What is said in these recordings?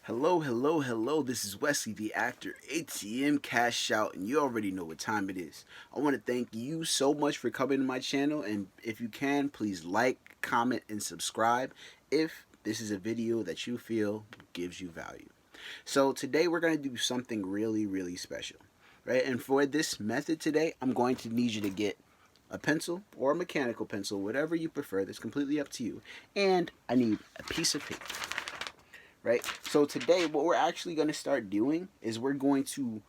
Hello, hello, hello. This is Wesley, the actor, ATM Cash Out, and you already know what time it is. I want to thank you so much for coming to my channel, and if you can, please like, comment, and subscribe if this is a video that you feel gives you value. So today we're going to do something really, really special, right? And for this method today, I'm going to need you to get a pencil or a mechanical pencil, whatever you prefer. That's completely up to you. And I need a piece of paper, right? So today, what we're actually going to start doing is we're going to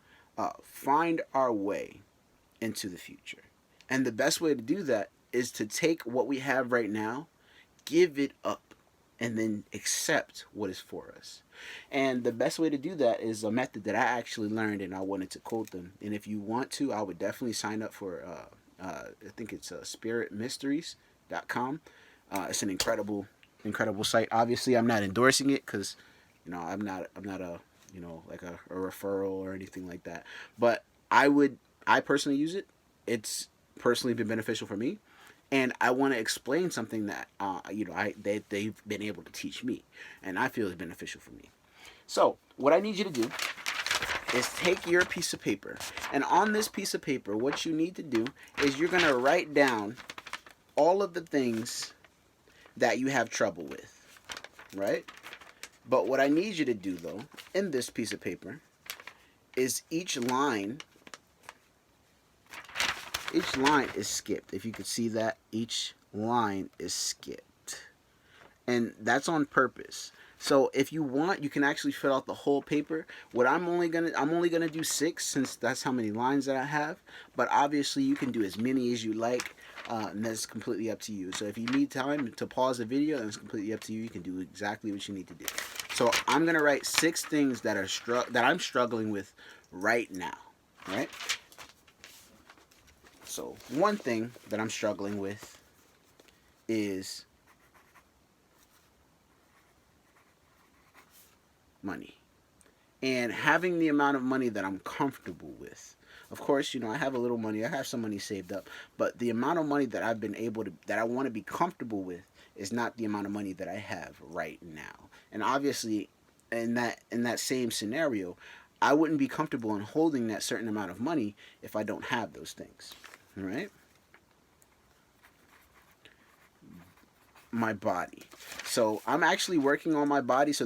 find our way into the future. And the best way to do that is to take what we have right now, give it up, and then accept what is for us. And the best way to do that is a method that I actually learned, and I wanted to quote them. And if you want to, I would definitely sign up for, I think it's spiritmysteries.com. It's an incredible site. Obviously, I'm not endorsing it because I'm not a like a referral or anything like that. But I personally use it. It's personally been beneficial for me, and I want to explain something that they've been able to teach me, and I feel is beneficial for me. So what I need you to do is take your piece of paper, and on this piece of paper, what you need to do is you're gonna write down all of the things that you have trouble with, right? But what I need you to do, though, in this piece of paper, is each line is skipped. If you could see that, each line is skipped. And that's on purpose. So if you want, you can actually fill out the whole paper. I'm only gonna do 6 since that's how many lines that I have. But obviously, you can do as many as you like, and that's completely up to you. So if you need time to pause the video, then it's completely up to you. You can do exactly what you need to do. So I'm gonna write 6 things that I'm struggling with right now. Right. So one thing that I'm struggling with is money. And having the amount of money that I'm comfortable with. Of course, I have a little money. I have some money saved up, but the amount of money that I want to be comfortable with is not the amount of money that I have right now. And obviously, in that same scenario, I wouldn't be comfortable in holding that certain amount of money if I don't have those things. All right? My body. So I'm actually working on my body. So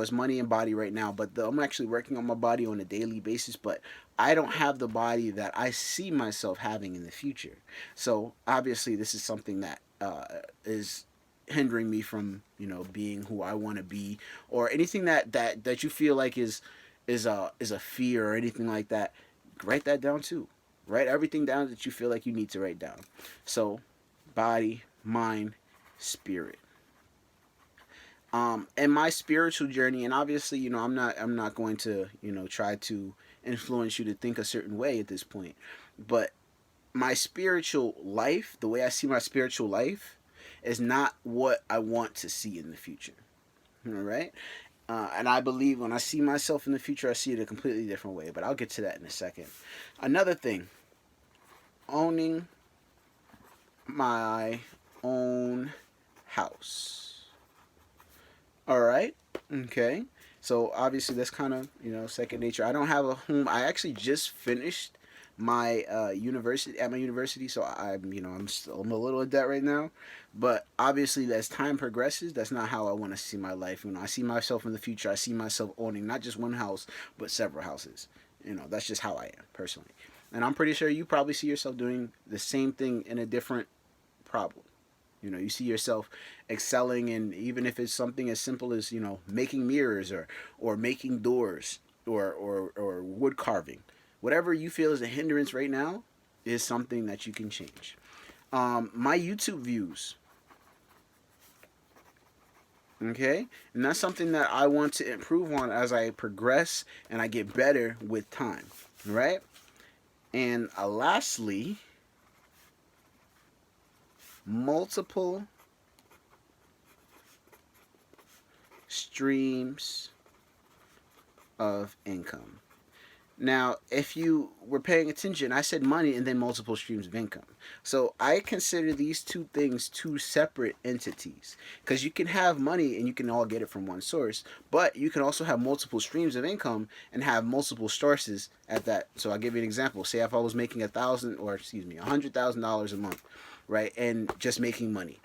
it's money and body right now, but I'm actually working on my body on a daily basis. But I don't have the body that I see myself having in the future. So obviously, this is something that is hindering me from being who I want to be, or anything that you feel like is a fear or anything like that. Write that down too. Write everything down that you feel like you need to write down. So, body, mind, spirit. And my spiritual journey, and obviously, I'm not going to, try to influence you to think a certain way at this point. But my spiritual life, the way I see my spiritual life, is not what I want to see in the future. All right? And I believe when I see myself in the future, I see it a completely different way. But I'll get to that in a second. Another thing, owning my own house. All right. Okay. So obviously that's kind of second nature. I don't have a home. I actually just finished my university, so I'm a little in debt right now. But obviously, as time progresses, that's not how I want to see my life. I see myself in the future. I see myself owning not just one house but several houses. That's just how I am personally, and I'm pretty sure you probably see yourself doing the same thing in a different problem. You see yourself excelling, and even if it's something as simple as making mirrors or making doors or wood carving, whatever you feel is a hindrance right now is something that you can change. My YouTube views, okay, and that's something that I want to improve on as I progress and I get better with time, right? And lastly, multiple streams of income. Now, if you were paying attention, I said money and then multiple streams of income. So I consider these two things two separate entities. Because you can have money and you can all get it from one source, but you can also have multiple streams of income and have multiple sources at that. So I'll give you an example. Say if I was making $100,000 a month, right, and just making money,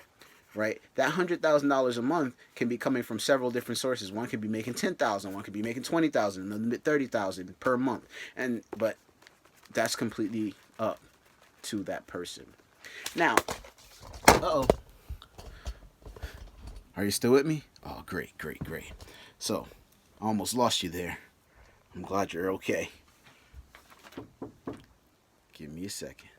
right? That $100,000 a month can be coming from several different sources. One could be making 10,000, one could be making 20,000, 30,000 per month, but that's completely up to that person. Now, oh, are you still with me? Oh, great, great, great. So, I almost lost you there. I'm glad you're okay. Give me a second.